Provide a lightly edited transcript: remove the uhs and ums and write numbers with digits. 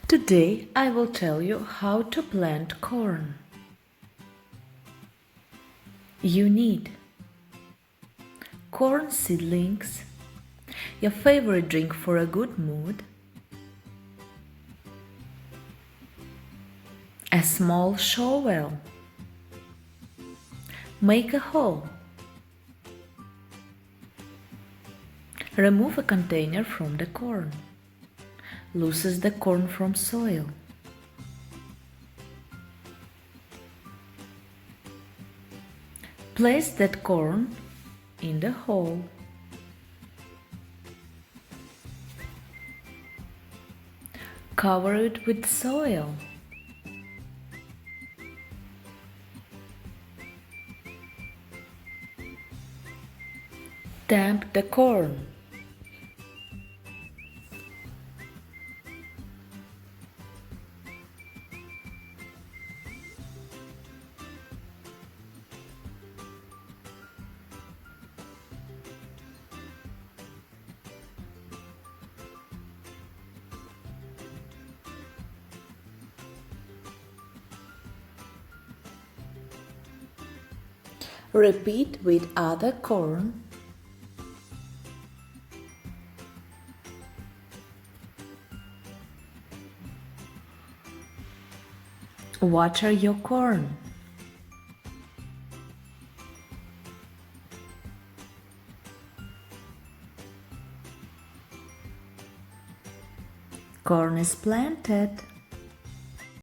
Today I will tell you how to plant corn. You need corn seedlings, your favorite drink for a good mood, a small shovel, make a hole, remove a container from the corn, loosens the corn from soil. Place that corn in the hole. Cover it with soil. Damp the corn. Repeat with other corn. Water your corn. Corn is planted.